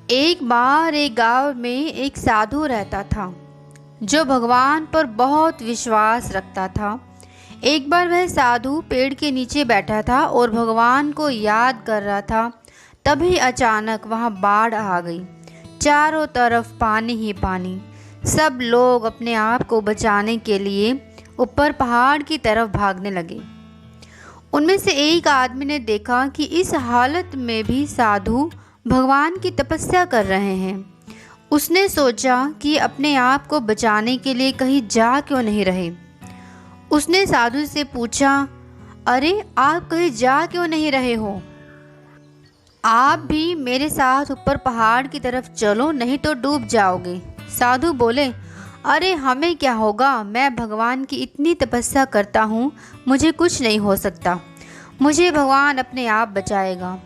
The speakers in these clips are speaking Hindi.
एक बार एक गांव में एक साधु रहता था जो भगवान पर बहुत विश्वास रखता था। एक बार वह साधु पेड़ के नीचे बैठा था और भगवान को याद कर रहा था। तभी अचानक वहां बाढ़ आ गई। चारों तरफ पानी ही पानी। सब लोग अपने आप को बचाने के लिए ऊपर पहाड़ की तरफ भागने लगे। उनमें से एक आदमी ने देखा कि इस हालत में भी साधु भगवान की तपस्या कर रहे हैं। उसने सोचा कि अपने आप को बचाने के लिए कहीं जा क्यों नहीं रहे। उसने साधु से पूछा, अरे आप कहीं जा क्यों नहीं रहे हो? आप भी मेरे साथ ऊपर पहाड़ की तरफ चलो, नहीं तो डूब जाओगे। साधु बोले, अरे हमें क्या होगा, मैं भगवान की इतनी तपस्या करता हूँ, मुझे कुछ नहीं हो सकता, मुझे भगवान अपने आप बचाएगा।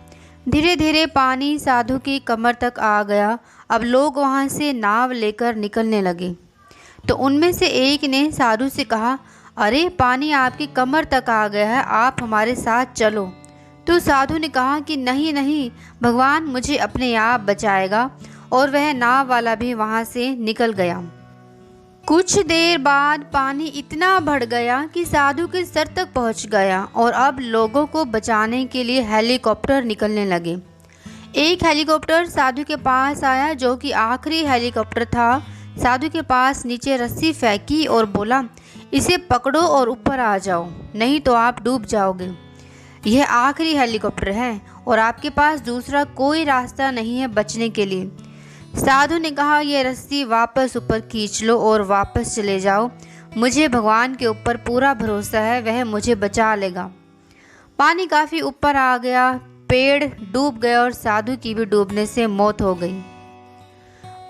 धीरे धीरे पानी साधु की कमर तक आ गया। अब लोग वहाँ से नाव लेकर निकलने लगे। तो उनमें से एक ने साधु से कहा, अरे पानी आपकी कमर तक आ गया है, आप हमारे साथ चलो। तो साधु ने कहा कि नहीं नहीं, भगवान मुझे अपने आप बचाएगा। और वह नाव वाला भी वहाँ से निकल गया। कुछ देर बाद पानी इतना बढ़ गया कि साधु के सर तक पहुंच गया और अब लोगों को बचाने के लिए हेलीकॉप्टर निकलने लगे। एक हेलीकॉप्टर साधु के पास आया, जो कि आखिरी हेलीकॉप्टर था। साधु के पास नीचे रस्सी फेंकी और बोला, इसे पकड़ो और ऊपर आ जाओ, नहीं तो आप डूब जाओगे। यह आखिरी हेलीकॉप्टर है और आपके पास दूसरा कोई रास्ता नहीं है बचने के लिए। साधु ने कहा, यह रस्सी वापस ऊपर खींच लो और वापस चले जाओ। मुझे भगवान के ऊपर पूरा भरोसा है, वह मुझे बचा लेगा। पानी काफ़ी ऊपर आ गया, पेड़ डूब गए और साधु की भी डूबने से मौत हो गई।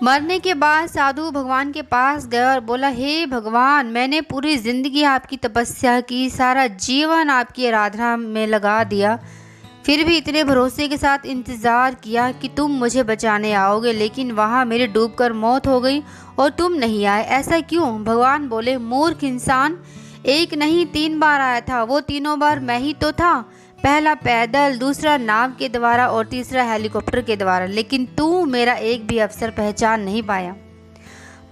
मरने के बाद साधु भगवान के पास गया और बोला, हे भगवान, मैंने पूरी ज़िंदगी आपकी तपस्या की, सारा जीवन आपकी आराधना में लगा दिया, फिर भी इतने भरोसे के साथ इंतज़ार किया कि तुम मुझे बचाने आओगे, लेकिन वहाँ मेरी डूबकर मौत हो गई और तुम नहीं आए, ऐसा क्यों? भगवान बोले, मूर्ख इंसान, एक नहीं 3 बार आया था, वो तीनों बार मैं ही तो था। पहला पैदल, दूसरा नाव के द्वारा और तीसरा हेलीकॉप्टर के द्वारा, लेकिन तू मेरा एक भी अवसर पहचान नहीं पाया।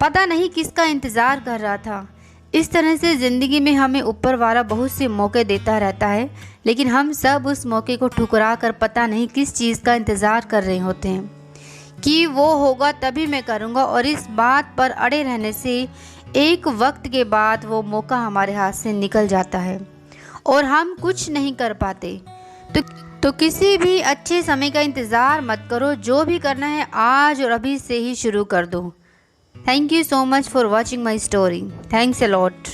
पता नहीं किसका इंतज़ार कर रहा था। इस तरह से ज़िंदगी में हमें ऊपर वाला बहुत से मौके देता रहता है, लेकिन हम सब उस मौके को ठुकरा कर पता नहीं किस चीज़ का इंतज़ार कर रहे होते हैं कि वो होगा तभी मैं करूँगा, और इस बात पर अड़े रहने से एक वक्त के बाद वो मौका हमारे हाथ से निकल जाता है और हम कुछ नहीं कर पाते। तो किसी भी अच्छे समय का इंतज़ार मत करो, जो भी करना है आज और अभी से ही शुरू कर दो। Thank you so much for watching my story. Thanks a lot.